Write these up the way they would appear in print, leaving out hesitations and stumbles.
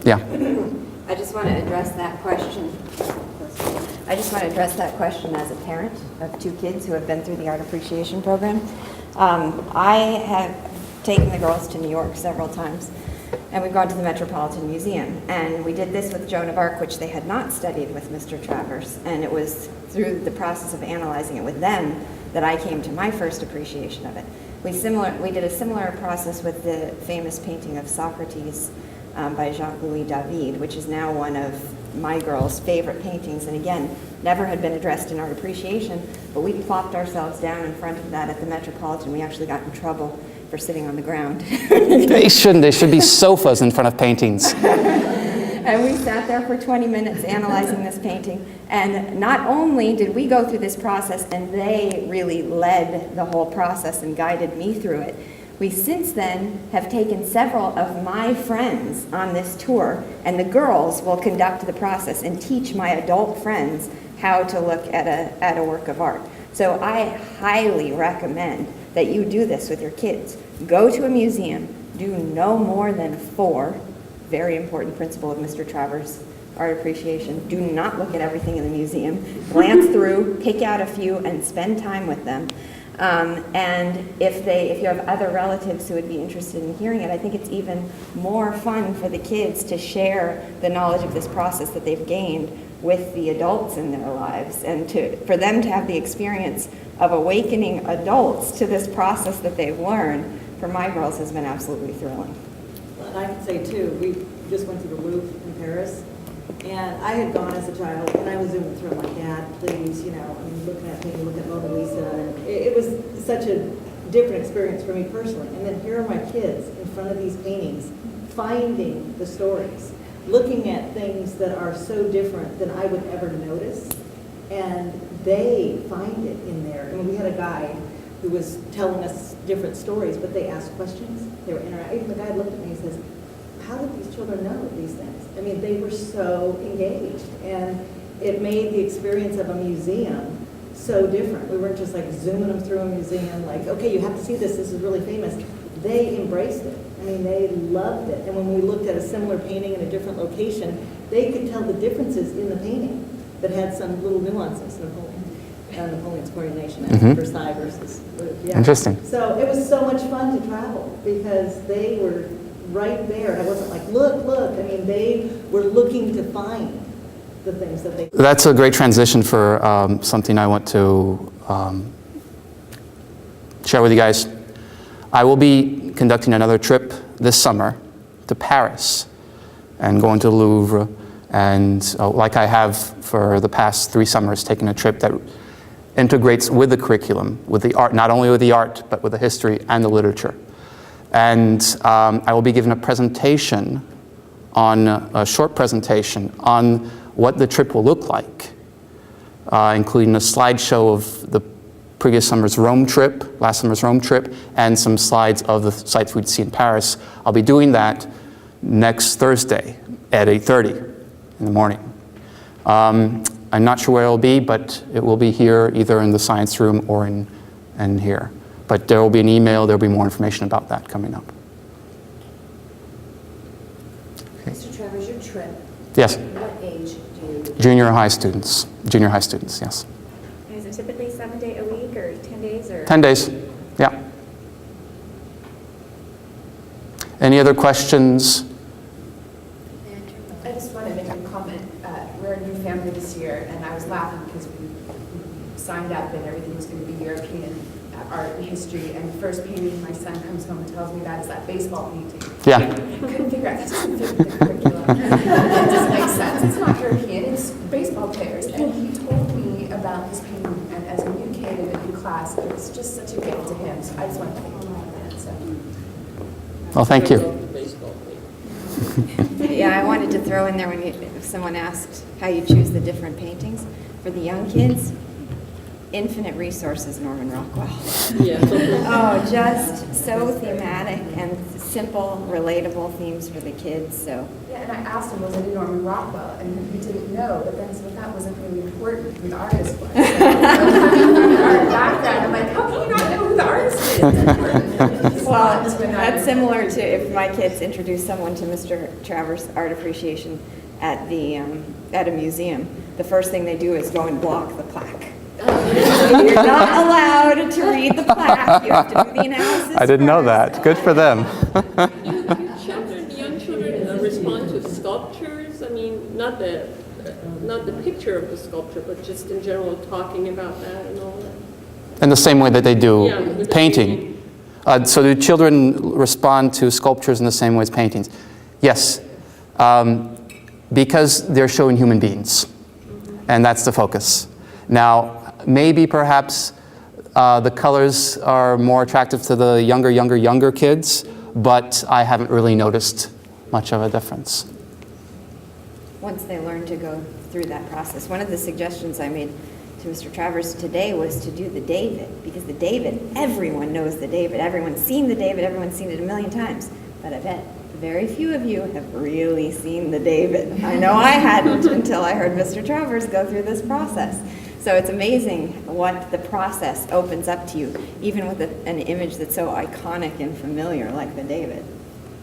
Yeah. I just want to address that question. I just want to address that question as a parent of 2 kids who have been through the art appreciation program. I have taken the girls to New York several times, and we've gone to the Metropolitan Museum. And we did this with Joan of Arc, which they had not studied with Mr. Travers. And it was through the process of analyzing it with them that I came to my first appreciation of it. We did a similar process with the famous painting of Socrates by Jacques-Louis David, which is now one of my girls' favorite paintings, and again, never had been addressed in art appreciation, but we plopped ourselves down in front of that at the Metropolitan. We actually got in trouble for sitting on the ground. They shouldn't. There should be sofas in front of paintings. And we sat there for 20 minutes analyzing this painting, and not only did we go through this process, and they really led the whole process and guided me through it, we since then have taken several of my friends on this tour, and the girls will conduct the process and teach my adult friends how to look at a work of art. So I highly recommend that you do this with your kids. Go to a museum, do no more than 4, very important principle of Mr. Travers' art appreciation. Do not look at everything in the museum. Glance through, pick out a few, and spend time with them. And if you have other relatives who would be interested in hearing it, I think it's even more fun for the kids to share the knowledge of this process that they've gained with the adults in their lives, and for them to have the experience of awakening adults to this process that they've learned, for my girls, has been absolutely thrilling. Well, and I can say too, we just went to the Louvre in Paris, and I had gone as a child, and I was zooming through, I'm like, Dad, please, you know, I'm looking at me, look at Mona Lisa, and it was such a different experience for me personally. And then here are my kids in front of these paintings, finding the stories, looking at things that are so different than I would ever notice, and they find it in there. I mean, we had a guide who was telling us different stories, but they asked questions, they were interacting. Even the guide looked at me and says, how did these children know these things? I mean, they were so engaged, and it made the experience of a museum so different. We weren't just like zooming them through a museum, like, okay, you have to see this is really famous. They embraced it. I mean, they loved it. And when we looked at a similar painting in a different location, they could tell the differences in the painting that had some little nuances. Napoleon's coronation at Versailles versus, yeah. Interesting. So it was so much fun to travel because they were right there. I wasn't like, look. I mean, they were looking to find the things that they... That's a great transition for something I want to share with you guys. I will be conducting another trip this summer to Paris and going to the Louvre, and like I have for the past 3 summers, taking a trip that integrates with the curriculum, with the art, not only with the art, but with the history and the literature. And I will be giving a presentation a short presentation on what the trip will look like, including a slideshow of the previous summer's Rome trip, last summer's Rome trip, and some slides of the sites we'd see in Paris. I'll be doing that next Thursday at 8:30 in the morning. I'm not sure where it'll be, but it will be here, either in the science room or in here. But there will be an email, there will be more information about that coming up. Okay. Mr. Travers, your trip, Yes. what age do you... Junior high students, yes. Is it typically 7 days a week or 10 days? Or 10 days, yeah. Any other questions? I just want to make a comment. We're a new family this year, and I was laughing because we signed up and everything was going to be European art and history, and the first painting my son comes home and tells me that is that baseball painting. Yeah. I couldn't figure out, that doesn't fit with the curriculum. It doesn't make sense. It's not European, it's baseball players. And he told me about his painting, and as a new kid in a new class, it was just such a gift to him. So I just want to thank him about that. So. Well, thank you. Yeah, I wanted to throw in there if someone asked how you choose the different paintings. For the young kids, infinite resources, Norman Rockwell. Yeah. Oh, just so thematic and simple, relatable themes for the kids. So. Yeah, and I asked him, was it a Norman Rockwell? And he didn't know, but then so that wasn't really important who the artist was. So, coming from an art background, I'm like, how can you not know who the artist is? Well, response when that's similar to if my kids introduce someone to Mr. Travers' art appreciation at a museum. The first thing they do is go and block the plaque. You're not allowed to read the plaque. You have to do the analysis. I didn't know first. that. Good for them. Young children respond to sculptures. I mean, not the picture of the sculpture, but just in general talking about that and all that. In the same way that they do Yeah, with the painting. So do children respond to sculptures in the same way as paintings? Yes, because they're showing human beings, and that's the focus. Now, maybe perhaps the colors are more attractive to the younger kids, but I haven't really noticed much of a difference. Once they learn to go through that process. One of the suggestions I made to Mr. Travers today was to do the David, because the David, everyone knows the David. Everyone's seen the David, everyone's seen it a million times. But I bet very few of you have really seen the David. I know I hadn't until I heard Mr. Travers go through this process. So it's amazing what the process opens up to you, even with an image that's so iconic and familiar like the David.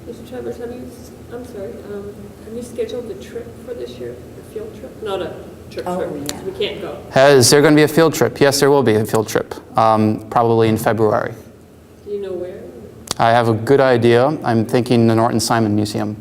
Mr. Travers, have you scheduled a trip for this year, a field trip? Not a trip, Oh, trip, yeah. 'cause we can't go. Is there going to be a field trip? Yes, there will be a field trip, probably in February. Do you know where? I have a good idea. I'm thinking the Norton Simon Museum.